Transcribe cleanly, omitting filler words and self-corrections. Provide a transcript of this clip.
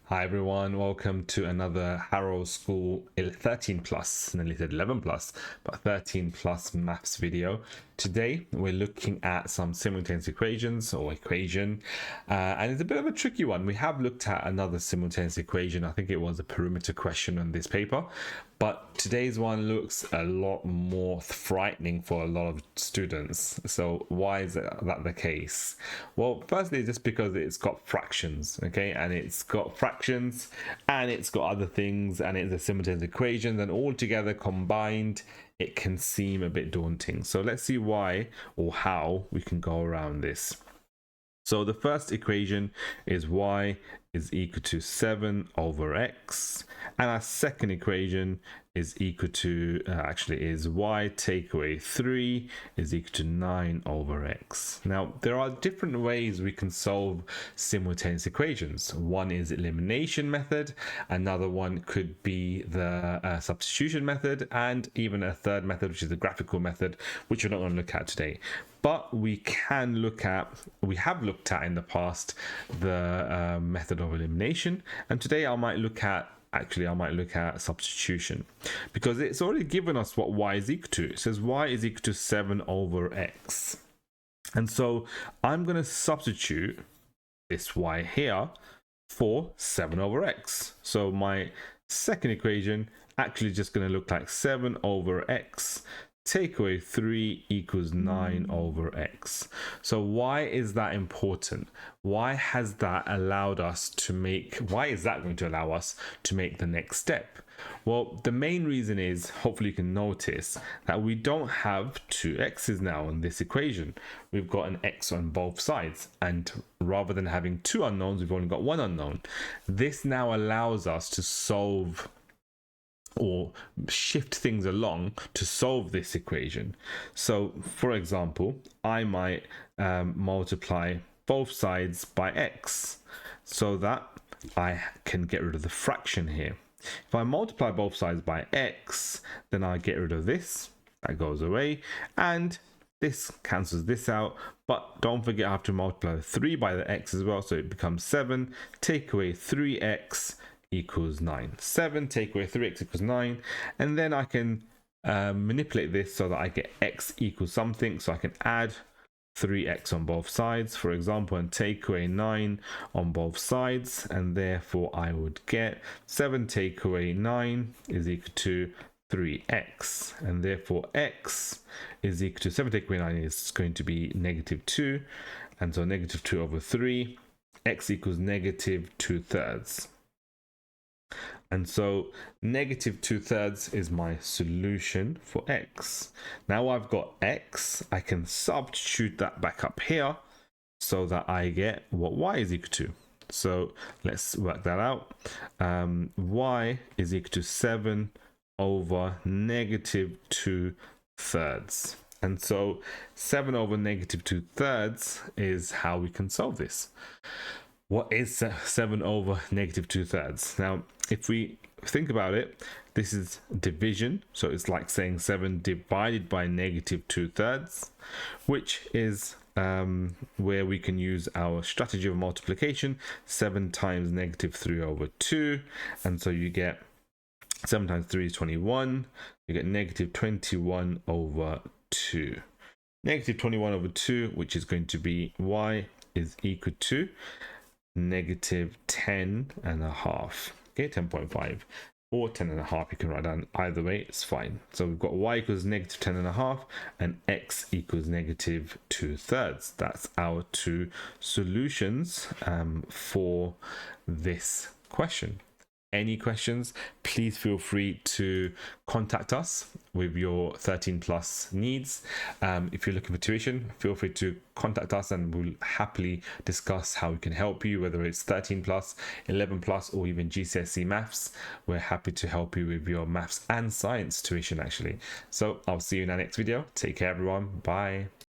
Hi everyone, welcome to another Harrow School 13 plus, nearly said 11 plus, but 13 plus maths video. Today we're looking at some simultaneous equations or equation, and it's a bit of a tricky one. We have looked at another simultaneous equation. I think it was a perimeter question on this paper, but today's one looks a lot more frightening for a lot of students. So why is that the case? Well, firstly, just because it's got fractions, okay, and it's got fractions and it's got other things, and it's a simultaneous equation, and all together combined it can seem a bit daunting. So let's see why or how we can go around this. So the first equation is y is equal to 7 over x, and our second equation is equal to is y take away 3 is equal to 9 over x. Now there are different ways we can solve simultaneous equations. One is elimination method, another one could be the substitution method, and even a third method, which is the graphical method, which we're not going to look at today. But we have looked at in the past the method of elimination, and today I might look at substitution, because it's already given us what y is equal to. It says y is equal to 7 over x, and so I'm going to substitute this y here for 7 over x. So my second equation actually just going to look like 7 over x take away 3 equals 9 over x. So why is that important? Why is that going to allow us to make the next step? Well, the main reason is, hopefully you can notice, that we don't have two x's now in this equation. We've got an x on both sides, and rather than having two unknowns, we've only got one unknown. This now allows us to solve or shift things along to solve this equation. So for example, I might multiply both sides by x so that I can get rid of the fraction here. If I multiply both sides by x, then I get rid of this, that goes away, and this cancels this out. But don't forget, I have to multiply 3 by the x as well, so it becomes 7 take away 3x equals 9. 7 take away 3x equals 9, and then I can manipulate this so that I get x equals something. So I can add 3x on both sides, for example, and take away 9 on both sides, and therefore I would get 7 take away 9 is equal to 3x, and therefore x is equal to 7 take away 9 is going to be -2, and so -2 over 3, x equals -2/3. And so -2/3 is my solution for x. Now I've got x, I can substitute that back up here so that I get what y is equal to. So let's work that out. Y is equal to 7 over -2/3. And so 7 over -2/3 is how we can solve this. What is 7 over -2/3? Now, if we think about it, this is division. So it's like saying 7 divided by -2/3, which is where we can use our strategy of multiplication. 7 times -3 over 2. And so you get 7 times 3 is 21. You get -21 over 2. -21 over 2, which is going to be y is equal to -10.5. Okay, 10.5 or 10.5. You can write down either way, it's fine. So we've got y equals -10.5 and x equals -2/3. That's our two solutions for this question. Any questions, please feel free to contact us with your 13 plus needs. If you're looking for tuition, feel free to contact us and we'll happily discuss how we can help you, whether it's 13 plus, 11 plus, or even GCSE maths. We're happy to help you with your maths and science tuition actually. So I'll see you in our next video. Take care everyone. Bye.